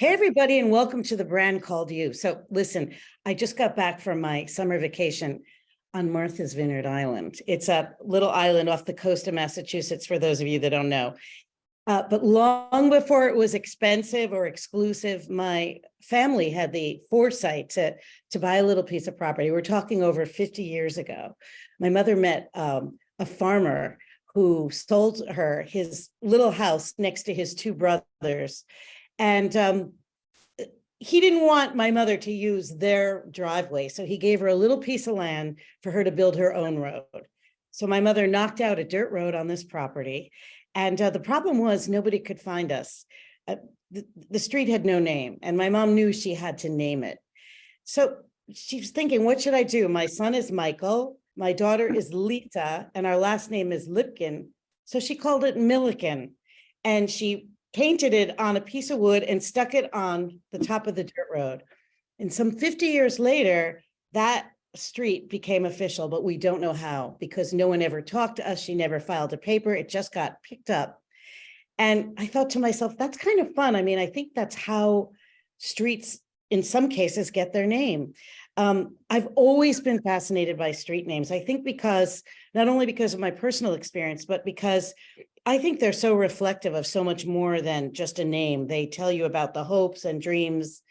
Hey, everybody, and welcome to the brand called you. So listen, I just got back from my summer vacation on Martha's Vineyard Island. It's a little island off the coast of Massachusetts, for those of you that don't know. But long before it was expensive or exclusive, my family had the foresight to buy a little piece of property. We're talking over 50 years ago. My mother met a farmer who sold her his little house next to his two brothers. And he didn't want my mother to use their driveway, so he gave her a little piece of land for her to build her own road. So my mother knocked out a dirt road on this property, and the problem was nobody could find us. The street had no name, and my mom knew she had to name it. So she was thinking, what should I do? My son is Michael, my daughter is Lita, and our last name is Lipkin. So she called it Milliken, and she painted it on a piece of wood and stuck it on the top of the dirt road. And some 50 years later, that street became official, but we don't know how, because no one ever talked to us. She never filed a paper. It just got picked up. And I thought to myself, that's kind of fun. I mean, I think that's how streets in some cases get their name. I've always been fascinated by street names. I think because, not only because of my personal experience, but because I think they're so reflective of so much more than just a name. They tell you about the hopes and dreams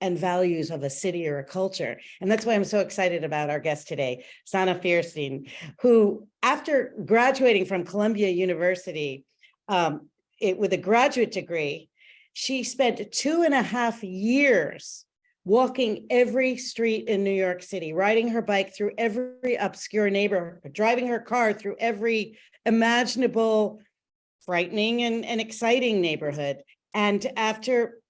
and values of a city or a culture. And that's why I'm so excited about our guest today, Sanna Feirstein, who, after graduating from Columbia University with a graduate degree, she spent 2.5 years walking every street in New York City, riding her bike through every obscure neighborhood, driving her car through every imaginable frightening and exciting neighborhood. And after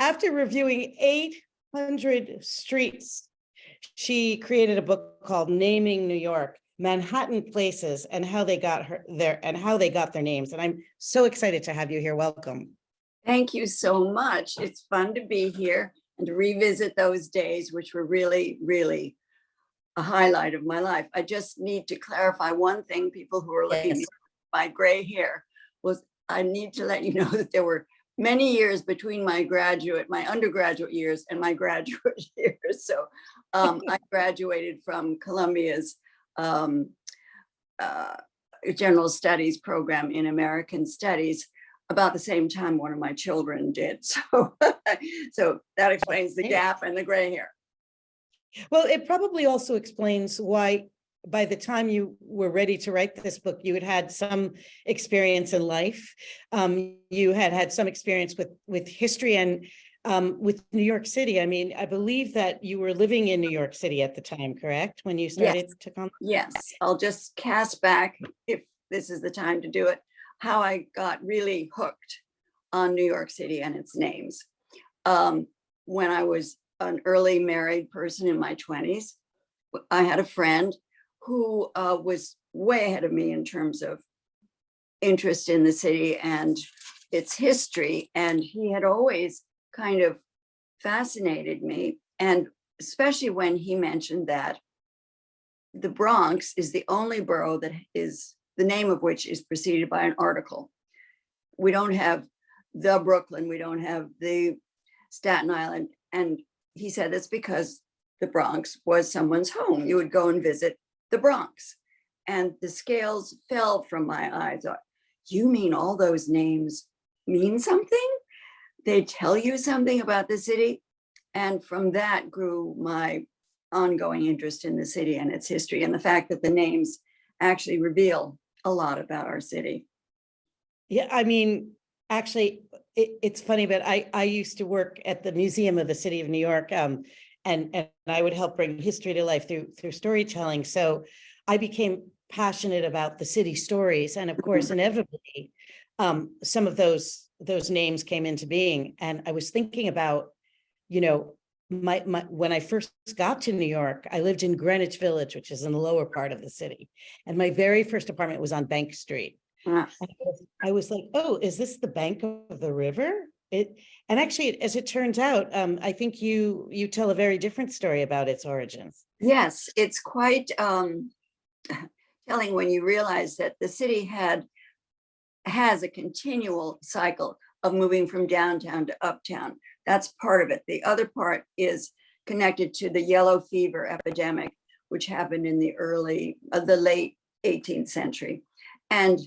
reviewing 800 streets, she created a book called Naming New York: Manhattan Places and How They Got their names. And I'm so excited to have you here. Welcome. Thank you so much. It's fun to be here and to revisit those days, which were really, really a highlight of my life. I just need to clarify one thing, people who are looking at my gray hair, was I need to let you know that there were many years between my undergraduate years and my graduate years. So I graduated from Columbia's General Studies program in American Studies about the same time one of my children did. So, so that explains the gap and the gray hair. Well, it probably also explains why by the time you were ready to write this book, you had had some experience in life. You had had some experience with history and with New York City. I mean, I believe that you were living in New York City at the time, correct? When you started to come? Yes, I'll just cast back, if this is the time to do it, how I got really hooked on New York City and its names. When I was an early married person in my 20s, I had a friend who was way ahead of me in terms of interest in the city and its history. And he had always kind of fascinated me. And especially when he mentioned that the Bronx is the only borough that is, the name of which is preceded by an article. We don't have the Brooklyn, we don't have the Staten Island. And he said that's because the Bronx was someone's home. You would go and visit the Bronx. And the scales fell from my eyes. You mean all those names mean something? They tell you something about the city? And from that grew my ongoing interest in the city and its history, and the fact that the names actually reveal a lot about our city. Yeah, I mean, actually, it's funny, but I used to work at the Museum of the City of New York, and I would help bring history to life through storytelling. So I became passionate about the city stories, and of course, inevitably, some of those names came into being. And I was thinking about, you know, my when I first got to New York, I lived in Greenwich Village, which is in the lower part of the city, and my very first apartment was on Bank Street. I was like, oh, is this the bank of the river? And actually, as it turns out, I think you tell a very different story about its origins. Yes, it's quite telling when you realize that the city has a continual cycle of moving from downtown to uptown. That's part of it. The other part is connected to the yellow fever epidemic, which happened in the late 18th century. And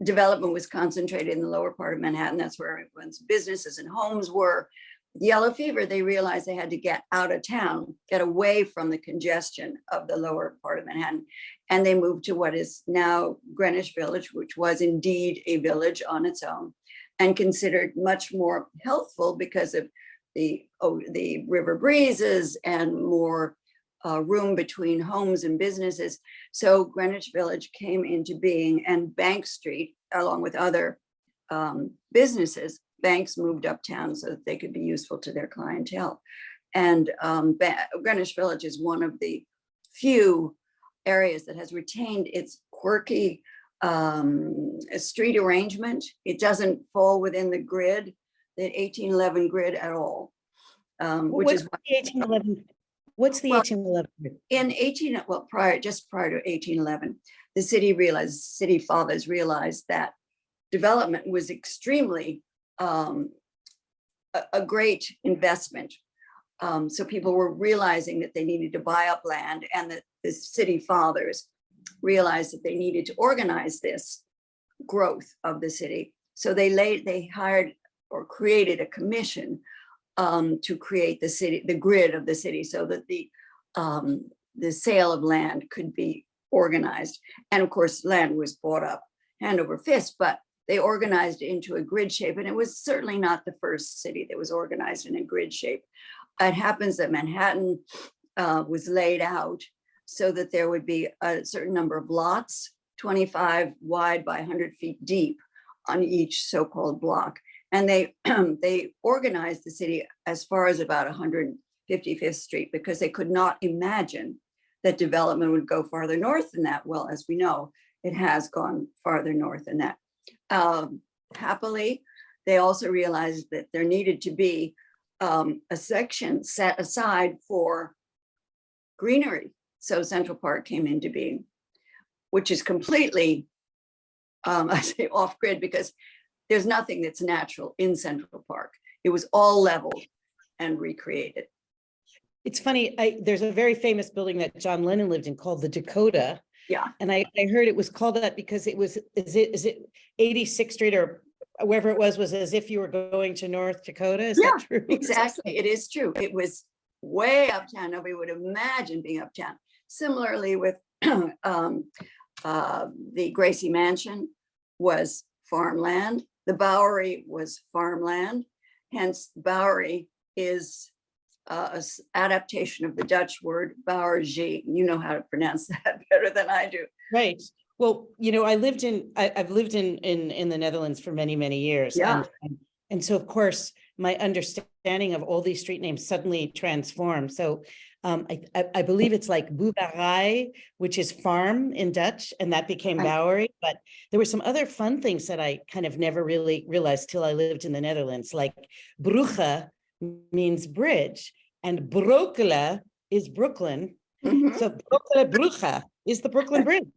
development was concentrated in the lower part of Manhattan. That's where everyone's businesses and homes were. Yellow fever, they realized they had to get out of town, get away from the congestion of the lower part of Manhattan. And they moved to what is now Greenwich Village, which was indeed a village on its own and considered much more healthful because of the river breezes and more room between homes and businesses. So Greenwich Village came into being, and Bank Street, along with other businesses, banks moved uptown so that they could be useful to their clientele. And Greenwich Village is one of the few areas that has retained its quirky street arrangement. It doesn't fall within the grid, the 1811 grid at all. Which What's is the 1811? What's the Well, 1811? Just prior to 1811, the city fathers realized that development was extremely a great investment. So people were realizing that they needed to buy up land, and that the city fathers realized that they needed to organize this growth of the city. So they hired or created a commission to create the grid of the city, so that the sale of land could be organized. And of course, land was bought up hand over fist, but they organized it into a grid shape. And it was certainly not the first city that was organized in a grid shape. It happens that Manhattan was laid out so that there would be a certain number of lots, 25 wide by 100 feet deep on each so-called block. And they organized the city as far as about 155th Street because they could not imagine that development would go farther north than that. Well, as we know, it has gone farther north than that. Happily, they also realized that there needed to be a section set aside for greenery. So Central Park came into being, which is completely, I say off grid, because there's nothing that's natural in Central Park. It was all leveled and recreated. It's funny, there's a very famous building that John Lennon lived in called the Dakota. Yeah. And I heard it was called that because it was, is it 86th Street or wherever it was as if you were going to North Dakota? Is that true? Exactly. It is true. It was way uptown. Nobody would imagine being uptown. Similarly with the Gracie Mansion was farmland. The Bowery was farmland. Hence, Bowery is an adaptation of the Dutch word Bouwergie. You know how to pronounce that better than I do. Right. Well, I've lived in the Netherlands for many, many years. Yeah. And so, of course, my understanding of all these street names suddenly transformed. So I believe it's like Boerderij, which is farm in Dutch, and that became Right. Bowery. But there were some other fun things that I kind of never really realized till I lived in the Netherlands, like Brugge means bridge, and Brokele is Brooklyn. Mhm. So Brugge is the Brooklyn Bridge.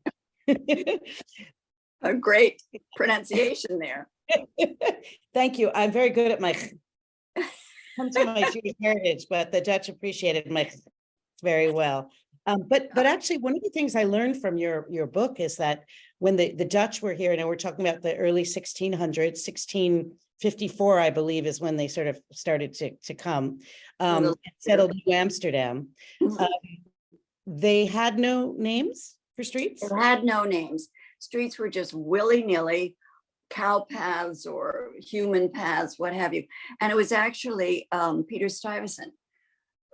A great pronunciation there. Thank you. I'm very good at my come to my Jewish heritage, but the Dutch appreciated my very well. But actually, one of the things I learned from your book is that when the Dutch were here, and we're talking about the early 1600s, 1654, I believe, is when they sort of started to come, settled in Amsterdam. Mhm. They had no names for streets? It had no names. Streets were just willy-nilly, cow paths or human paths, what have you. And it was actually Peter Stuyvesant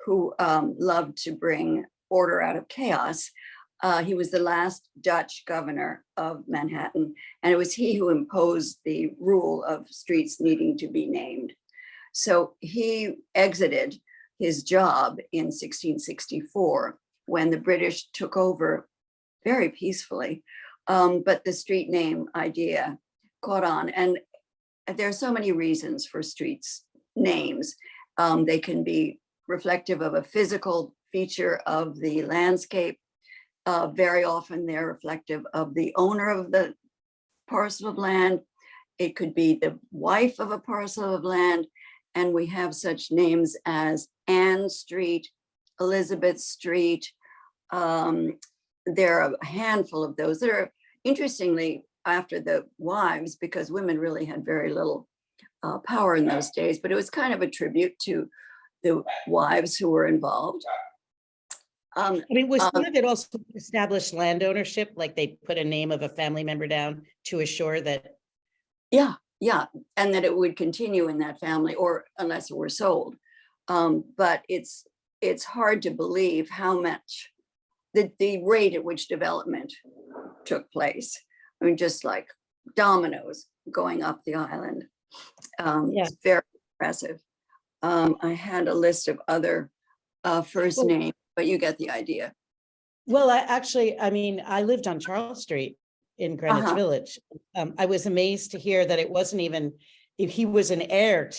who loved to bring order out of chaos. He was the last Dutch governor of Manhattan, and it was he who imposed the rule of streets needing to be named. So he exited his job in 1664 when the British took over very peacefully. But the street name idea caught on. And there are so many reasons for streets names. They can be reflective of a physical feature of the landscape. Very often they're reflective of the owner of the parcel of land. it could be the wife of a parcel of land. And we have such names as Anne Street, Elizabeth Street. There are a handful of those that are, interestingly, after the wives, because women really had very little power in those days, but it was kind of a tribute to the wives who were involved. I mean, was some of it also established land ownership, like they put a name of a family member down to assure that? Yeah, and that it would continue in that family, or unless it were sold. But it's hard to believe how much the rate at which development took place. I mean, just like dominoes going up the island. It's very impressive. I had a list of other first names, but you get the idea. Well, I mean, I lived on Charles Street in Greenwich Village. I was amazed to hear that it wasn't even, if he was an heir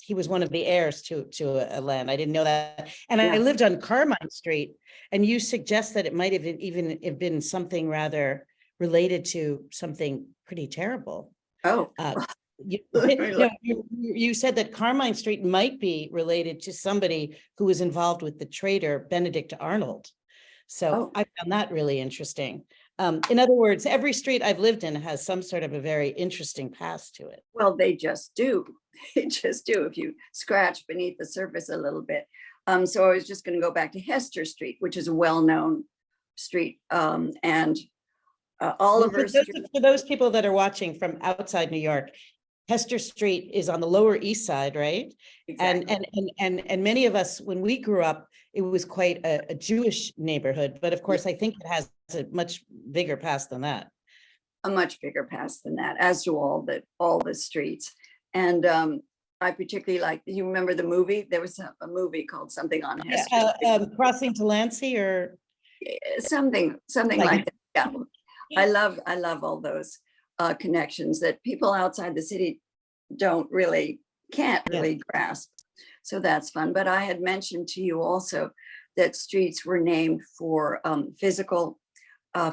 he was one of the heirs to a land. I didn't know that. And I lived on Carmine Street, and you suggest that it might have even been something rather related to something pretty terrible. Oh, you said that Carmine Street might be related to somebody who was involved with the traitor Benedict Arnold. So I found that really interesting. In other words, every street I've lived in has some sort of a very interesting past to it. Well, they just do. They just do if you scratch beneath the surface a little bit. So I was just going to go back to Hester Street, which is a well-known street, and Oliver Street. For those people that are watching from outside New York, Hester Street is on the Lower East Side, right? Exactly. And many of us, when we grew up, it was quite a Jewish neighborhood. But of course, I think it has a much bigger past than that. A much bigger past than that, as do all the streets. And I particularly like, you remember the movie? There was a movie called something on Hester. Crossing to Lancey, or something like that. Yeah. I love all those connections that people outside the city can't really grasp. So that's fun. But I had mentioned to you also that streets were named for physical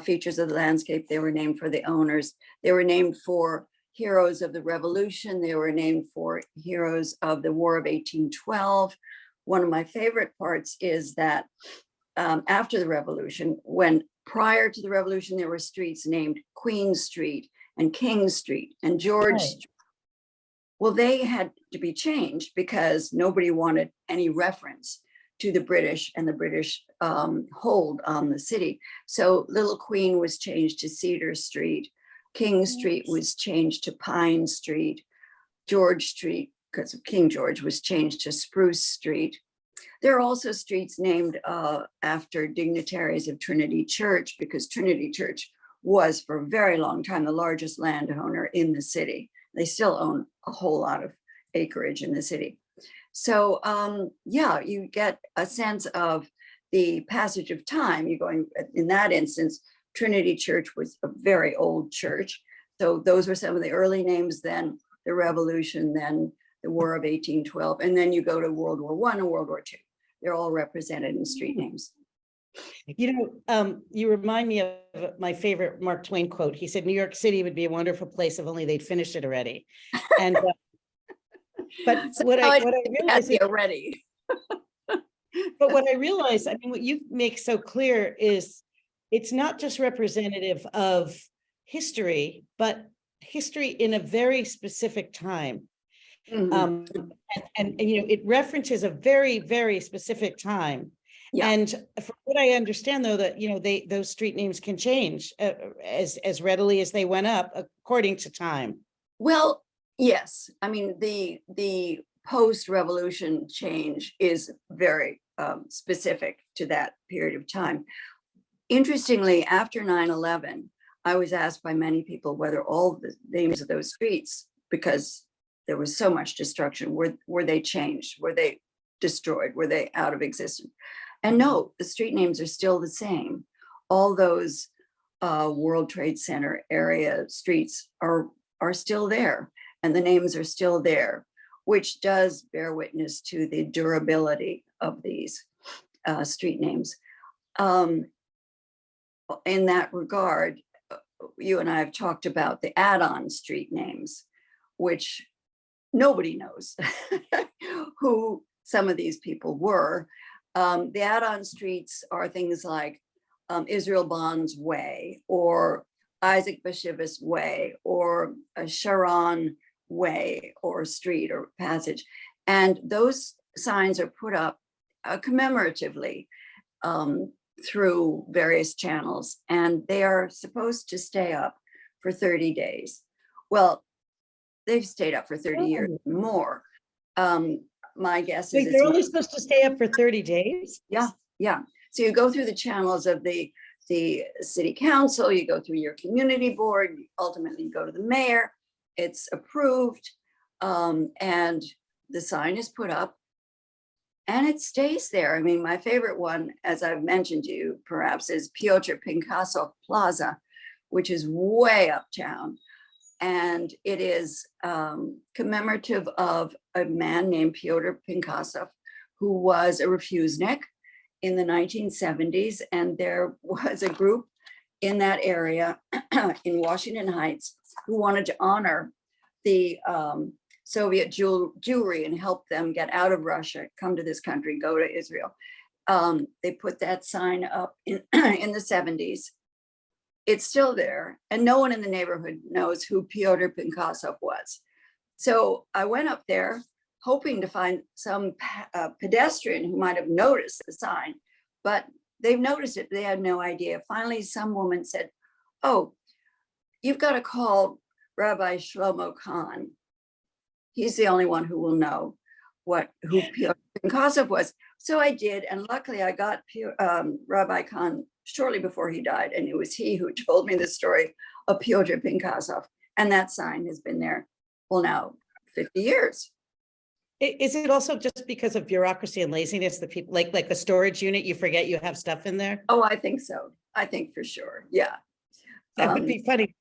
features of the landscape. They were named for the owners. They were named for heroes of the Revolution. They were named for heroes of the War of 1812. One of my favorite parts is that after the Revolution, when prior to the Revolution, there were streets named Queen Street and King Street and George Street. Well, they had to be changed because nobody wanted any reference to the British and the British hold on the city. So Little Queen was changed to Cedar Street. King Street was changed to Pine Street. George Street, because of King George, was changed to Spruce Street. There are also streets named after dignitaries of Trinity Church, because Trinity Church was for a very long time the largest landowner in the city. They still own a whole lot of acreage in the city. So you get a sense of the passage of time. You're going, in that instance, Trinity Church was a very old church. So those were some of the early names, then the Revolution, then the War of 1812, and then you go to World War I and World War II. They're all represented in street names. You remind me of my favorite Mark Twain quote. He said, New York City would be a wonderful place if only they'd finished it already. And but so what I realized already. But what I realized, I mean, what you make so clear is it's not just representative of history, but history in a very specific time. Mm-hmm. And it references a very, very specific time. Yeah. And from what I understand, though, that those street names can change as readily as they went up according to time. Well, yes. I mean, the post-revolution change is very specific to that period of time. Interestingly, after 9/11, I was asked by many people whether all the names of those streets, because there was so much destruction, were they changed? Were they destroyed? Were they out of existence? And no, the street names are still the same. All those World Trade Center area streets are still there, and the names are still there, which does bear witness to the durability of these street names. In that regard, you and I have talked about the add-on street names, which nobody knows who some of these people were. The add-on streets are things like Israel Bond's Way, or Isaac Bashevis Way, or Sharon Way, or street, or passage. And those signs are put up commemoratively through various channels, and they are supposed to stay up for 30 days. Well, they've stayed up for 30 years or more. My guess is they're only supposed to stay up for 30 days? Yeah, yeah. So you go through the channels of the city council, you go through your community board, ultimately you go to the mayor, it's approved, and the sign is put up and it stays there. I mean, my favorite one, as I've mentioned to you, perhaps, is Piotr Pinkasov Plaza, which is way uptown. And it is commemorative of a man named Pyotr Pinkasov, who was a refusenik in the 1970s. And there was a group in that area in Washington Heights who wanted to honor the Soviet Jewry and help them get out of Russia, come to this country, go to Israel. They put that sign up in the 70s. It's still there, and no one in the neighborhood knows who Pyotr Pinkasov was. So I went up there hoping to find some pedestrian who might have noticed the sign, but they've noticed it, they had no idea. Finally, some woman said, "Oh, you've got to call Rabbi Shlomo Kahn. He's the only one who will know who Pyotr Pinkasov was." So I did, and luckily I got Rabbi Kahn shortly before he died, and it was he who told me the story of Pyotr Pinkasov, and that sign has been there, well, now 50 years. Is it also just because of bureaucracy and laziness that people like a storage unit, you forget you have stuff in there? Oh, I think so. I think for sure. Yeah. That would be funny.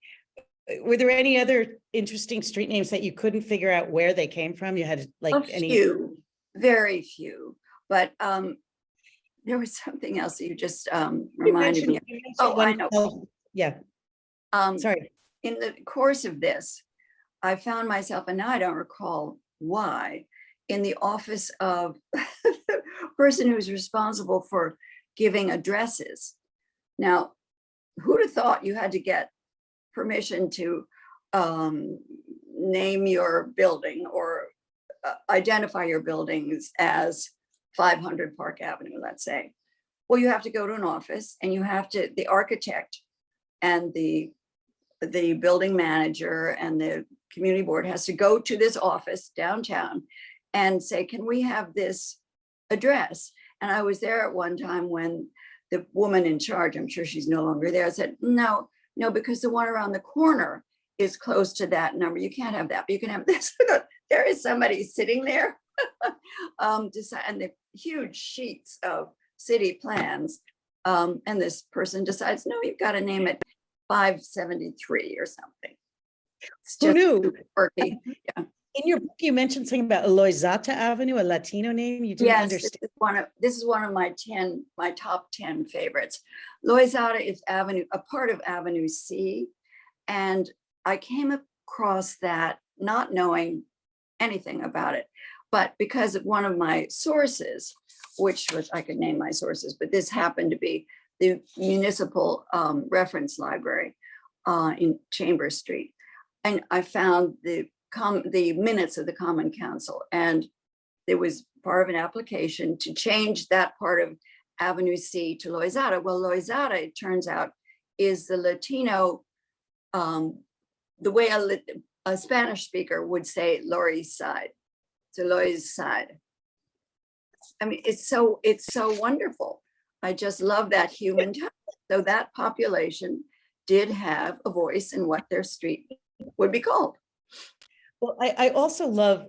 Were there any other interesting street names that you couldn't figure out where they came from? You had like a few, very few, but there was something else that you just reminded me of. Oh, I know. Yeah. Sorry. In the course of this, I found myself, and now I don't recall why, in the office of the person who's responsible for giving addresses. Now, who'd have thought you had to get permission to name your building or identify your buildings as 500 Park Avenue, let's say? Well, you have to go to an office, and you have to, the architect and the building manager and the community board has to go to this office downtown and say, "Can we have this address?" And I was there at one time when the woman in charge, I'm sure she's no longer there, said, no, because the one around the corner is close to that number. You can't have that, but you can have this. There is somebody sitting there and the huge sheets of city plans. And this person decides, no, you've got to name it 573 or something. It's Who just knew? quirky. Yeah. In your book, you mentioned something about Loizata Avenue, a Latino name. You didn't understand. This is one of my top 10 favorites. Loizata is a part of Avenue C. And I came across that not knowing anything about it, but because of one of my sources, which was, I could name my sources, but this happened to be the municipal reference library in Chambers Street. And I found the minutes of the Common Council, and there was part of an application to change that part of Avenue C to Loizata. Well, Loizata, it turns out, is the Latino, the way a Spanish speaker would say Lower East Side, to Lower East Side. I mean, it's so wonderful. I just love that human touch. So that population did have a voice in what their street would be called. Well, I also love,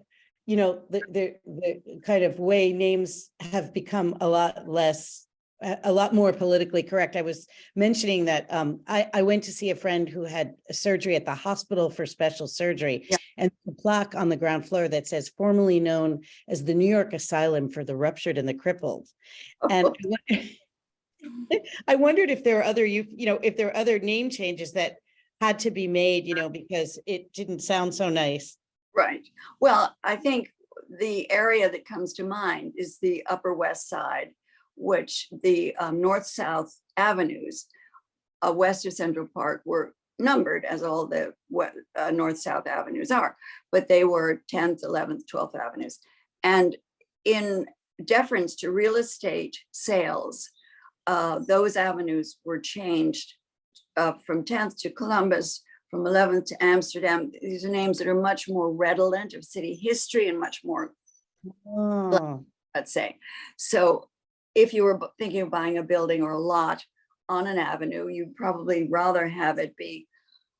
the kind of way names have become a lot more politically correct. I was mentioning that I went to see a friend who had surgery at the hospital for special surgery, yeah. And the plaque on the ground floor that says formerly known as the New York Asylum for the Ruptured and the Crippled. And I wondered if there are other, if there are other name changes that had to be made, because it didn't sound so nice. Right. Well, I think the area that comes to mind is the Upper West Side, which the north-south avenues west of Central Park were numbered, as all the north-south avenues are, but they were 10th, 11th, 12th avenues. And in deference to real estate sales, those avenues were changed from 10th to Columbus, from 11th to Amsterdam. These are names that are much more redolent of city history and much more, let's say. So if you were thinking of buying a building or a lot on an avenue, you'd probably rather have it be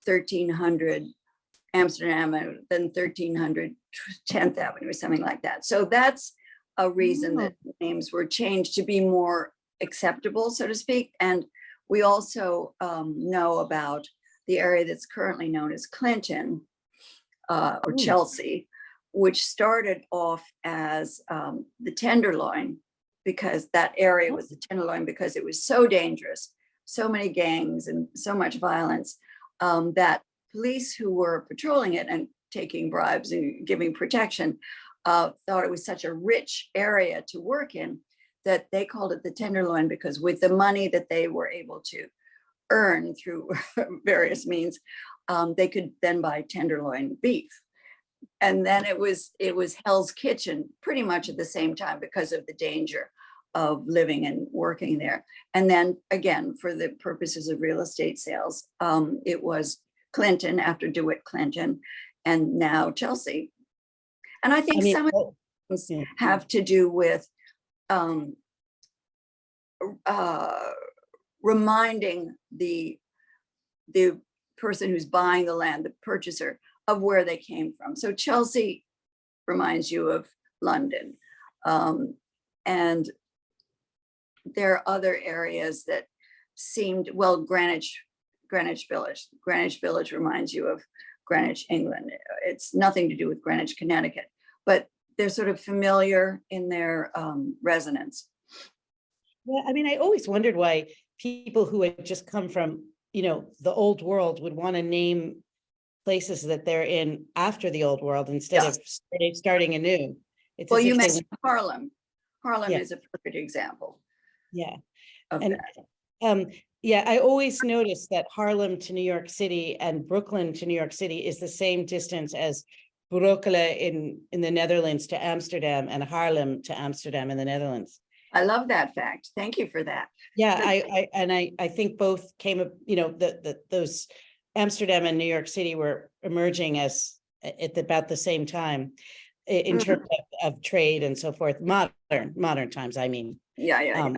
1300 Amsterdam than 1300 10th Avenue or something like that. So that's a reason that names were changed to be more acceptable, so to speak. And we also know about the area that's currently known as Clinton or Chelsea, which started off as the Tenderloin, because that area was the Tenderloin because it was so dangerous, so many gangs and so much violence, that police who were patrolling it and taking bribes and giving protection thought it was such a rich area to work in that they called it the Tenderloin, because with the money that they were able to earn through various means, they could then buy tenderloin beef. And then it was Hell's Kitchen pretty much at the same time because of the danger of living and working there. And then again, for the purposes of real estate sales, it was Clinton after DeWitt Clinton, and now Chelsea. And I think some of things have to do with reminding the person who's buying the land, the purchaser, of where they came from. So Chelsea reminds you of London. And there are other areas that seemed, well, Greenwich Village. Greenwich Village reminds you of Greenwich, England. It's nothing to do with Greenwich, Connecticut, but they're sort of familiar in their resonance. Yeah, I mean, I always wondered why people who had just come from, the old world would want to name places that they're in after the old world instead of starting anew. It's well, you mentioned Harlem. Harlem is a perfect example. Yeah. And I always noticed that Harlem to New York City and Brooklyn to New York City is the same distance as Breukelen in the Netherlands to Amsterdam and Haarlem to Amsterdam in the Netherlands. I love that fact. Thank you for that. Yeah, I think both came up, those Amsterdam and New York City were emerging at about the same time in terms of trade and so forth, modern times, I mean. Yeah.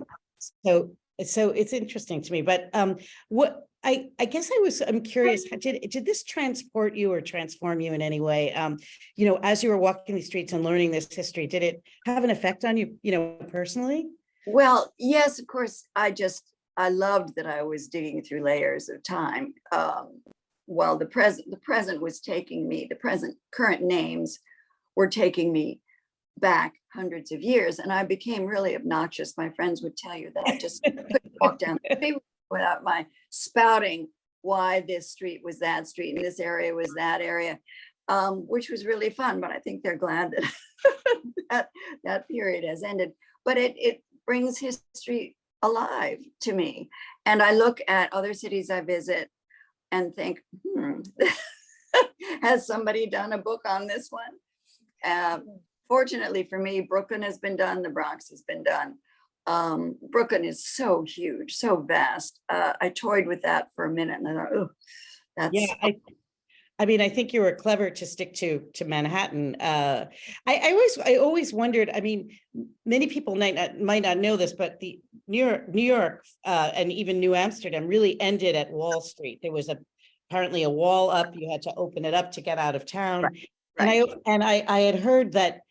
So it's interesting to me, but what I guess I'm curious, did this transport you or transform you in any way? As you were walking the streets and learning this history, did it have an effect on you, personally? Well, yes, of course. I loved that I was digging through layers of time. While the present was taking me, current names were taking me back hundreds of years, and I became really obnoxious. My friends would tell you that I just couldn't walk down the street without my spouting why this street was that street and this area was that area, which was really fun. But I think they're glad that that period has ended. But it brings history alive to me, and I look at other cities I visit and think, has somebody done a book on this one? Fortunately for me, Brooklyn has been done, the Bronx has been done. Brooklyn is so huge, so vast. I toyed with that for a minute and I thought, oh, that's. Yeah, I think you were clever to stick to Manhattan. I always wondered, many people might not know this, but the New York and even New Amsterdam really ended at Wall Street. There was apparently a wall up, you had to open it up to get out of town. Right. And I had heard that,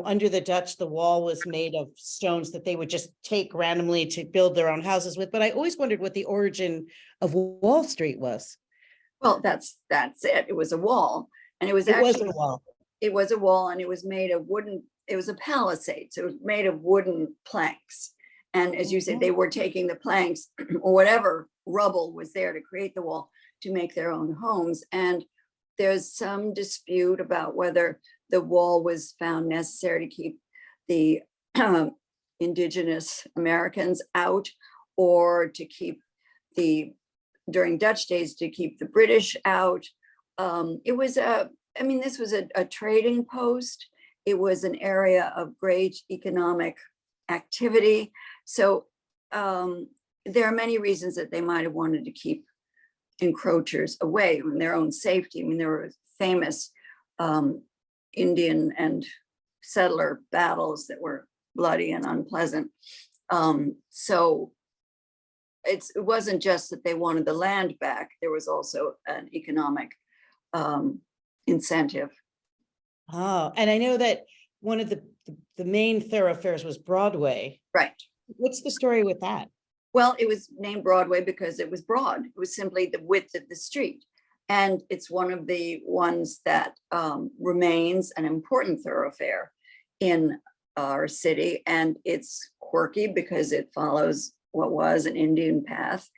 under the Dutch, the wall was made of stones that they would just take randomly to build their own houses with. But I always wondered what the origin of Wall Street was. Well, that's it. It was a wall, and it was a wall. It was a wall, and it was made of wooden. It was a palisade, so it was made of wooden planks, And as you said, they were taking the planks or whatever rubble was there to create the wall to make their own homes. And there's some dispute about whether the wall was found necessary to keep the indigenous Americans out, or to keep during Dutch days, to keep the British out. This was a trading post. It was an area of great economic activity. So there are many reasons that they might have wanted to keep encroachers away in their own safety. I mean, there were famous Indian and settler battles that were bloody and unpleasant. So it wasn't just that they wanted the land back. There was also an economic incentive. Oh, and I know that one of the main thoroughfares was Broadway. Right. What's the story with that? Well, it was named Broadway because it was broad. It was simply the width of the street. And it's one of the ones that remains an important thoroughfare in our city. And it's quirky because it follows what was an Indian path.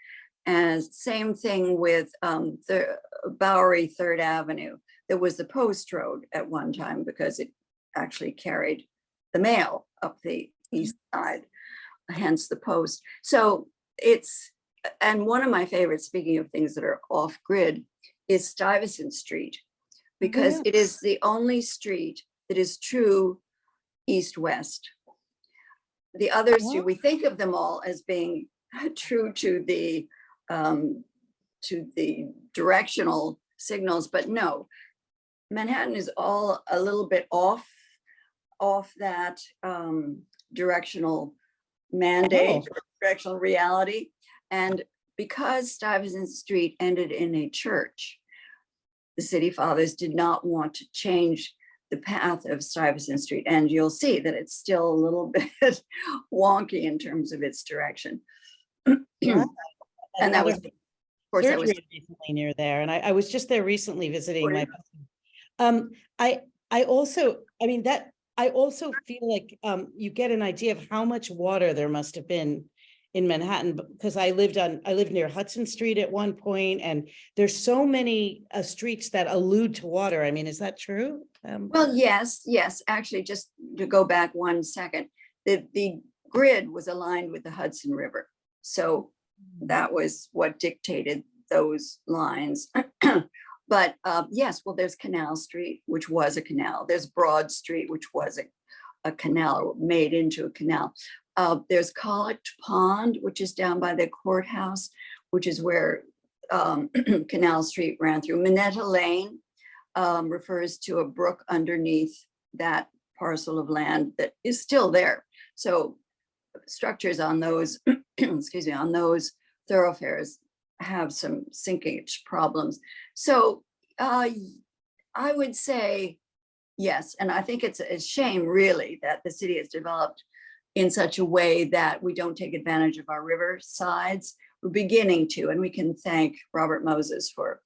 And same thing with the Bowery 3rd Avenue. There was the post road at one time because it actually carried the mail up the east side, hence the post. So and one of my favorites, speaking of things that are off grid, is Stuyvesant Street, because it is the only street that is true east-west. The others, we think of them all as being true to the directional signals, but no, Manhattan is all a little bit off that directional mandate, or directional reality. And because Stuyvesant Street ended in a church, the city fathers did not want to change the path of Stuyvesant Street. And you'll see that it's still a little bit wonky in terms of its direction. And that was, of course, that was recently near there. And I was just there recently visiting my I also feel like you get an idea of how much water there must have been in Manhattan, because I lived near Hudson Street at one point, and there's so many streets that allude to water. I mean, is that true? Well, yes. Actually, just to go back 1 second, the grid was aligned with the Hudson River. So that was what dictated those lines. But yes, well, there's Canal Street, which was a canal. There's Broad Street, which was a canal, made into a canal. There's College Pond, which is down by the courthouse, which is where Canal Street ran through. Minetta Lane refers to a brook underneath that parcel of land that is still there. So structures on those, on those thoroughfares have some sinkage problems. So I would say yes. And I think it's a shame, really, that the city has developed in such a way that we don't take advantage of our river sides. We're beginning to, and we can thank Robert Moses for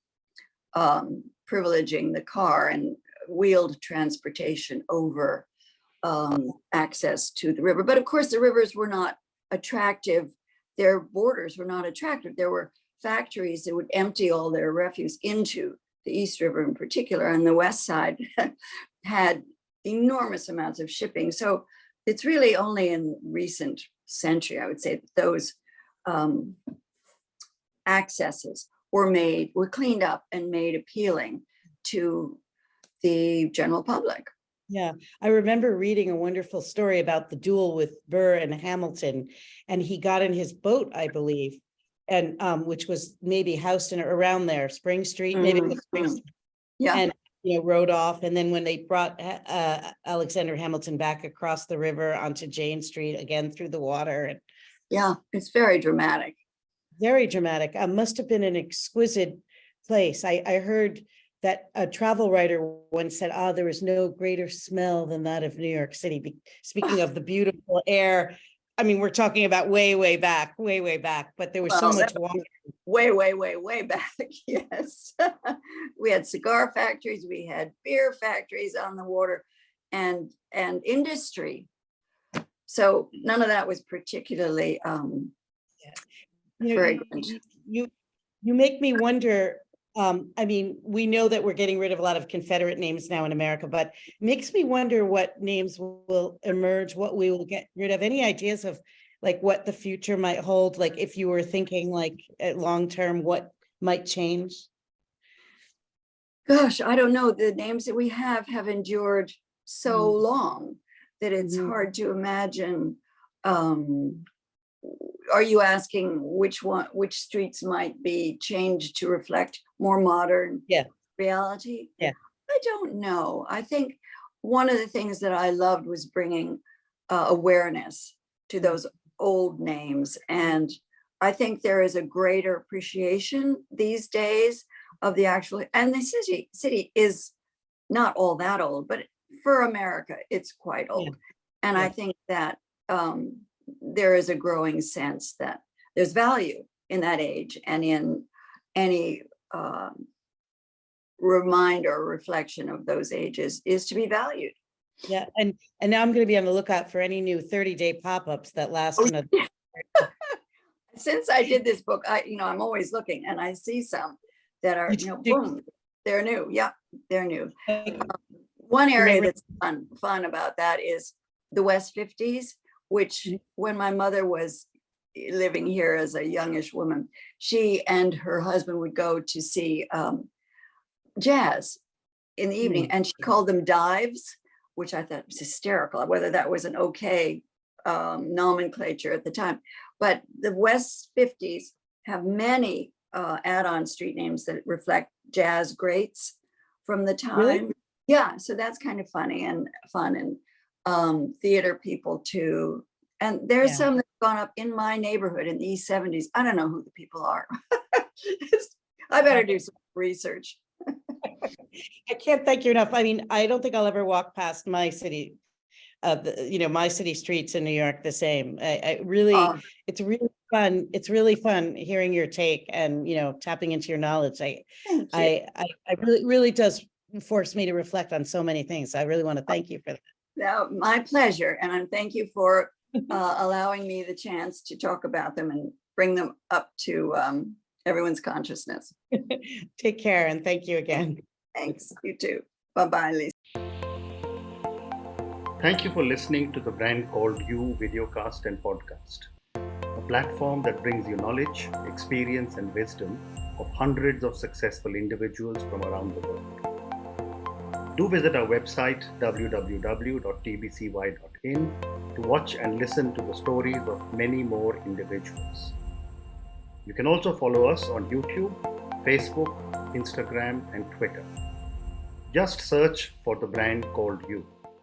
privileging the car and wheeled transportation over access to the river. But of course, the rivers were not attractive. Their borders were not attractive. There were factories that would empty all their refuse into the East River in particular, and the West Side had enormous amounts of shipping. So it's really only in recent century, I would say, that those accesses were cleaned up and made appealing to the general public. Yeah, I remember reading a wonderful story about the duel with Burr and Hamilton, and he got in his boat, I believe, and which was maybe Houston or around there, Spring Street, maybe it was Spring Street. Yeah. And rode off, and then when they brought Alexander Hamilton back across the river onto Jane Street again through the water, and yeah, it's very dramatic. Very dramatic. Must have been an exquisite place. I heard that a travel writer once said, there is no greater smell than that of New York City. Speaking of the beautiful air, I mean, we're talking about way back, but there was so much water. Way back, yes. We had cigar factories, we had beer factories on the water, and industry. So none of that was particularly You know, fragrant. you make me wonder, I mean, we know that we're getting rid of a lot of Confederate names now in America, but it makes me wonder what names will emerge, what we will get rid of. Any ideas of like what the future might hold? Like if you were thinking like long term, what might change? Gosh, I don't know. The names that we have endured so long that it's hard to imagine. Are you asking which streets might be changed to reflect more modern reality? Yeah. I don't know. I think one of the things that I loved was bringing awareness to those old names. And I think there is a greater appreciation these days of the actual, and the city is not all that old, but for America, it's quite old. And I think that there is a growing sense that there's value in that age and in any reminder or reflection of those ages is to be valued. Yeah, and now I'm going to be on the lookout for any new 30-day pop-ups that last another. Since I did this book, I'm always looking, and I see some that are, boom, they're new. Yeah, they're new. One area that's fun about that is the West 50s, which when my mother was living here as a youngish woman, she and her husband would go to see jazz in the evening, and she called them dives, which I thought was hysterical, whether that was an okay nomenclature at the time. But the West 50s have many add-on street names that reflect jazz greats from the time. Really? Yeah, so that's kind of funny and fun, and theater people too. And there's some that have gone up in my neighborhood in the East 70s. I don't know who the people are. I better do some research. I can't thank you enough. I mean, I don't think I'll ever walk past my city, my city streets in New York the same. I really, it's really fun. It's really fun hearing your take and, tapping into your knowledge. I really does force me to reflect on so many things. I really want to thank you for that. No, my pleasure. And thank you for allowing me the chance to talk about them and bring them up to everyone's consciousness. Take care and thank you again. Thanks. You too. Bye-bye, Lisa. Thank you for listening to the Brand Called You videocast and podcast, a platform that brings you knowledge, experience, and wisdom of hundreds of successful individuals from around the world. Do visit our website www.tbcy.in to watch and listen to the stories of many more individuals. You can also follow us on YouTube, Facebook, Instagram, and Twitter. Just search for The Brand Called You.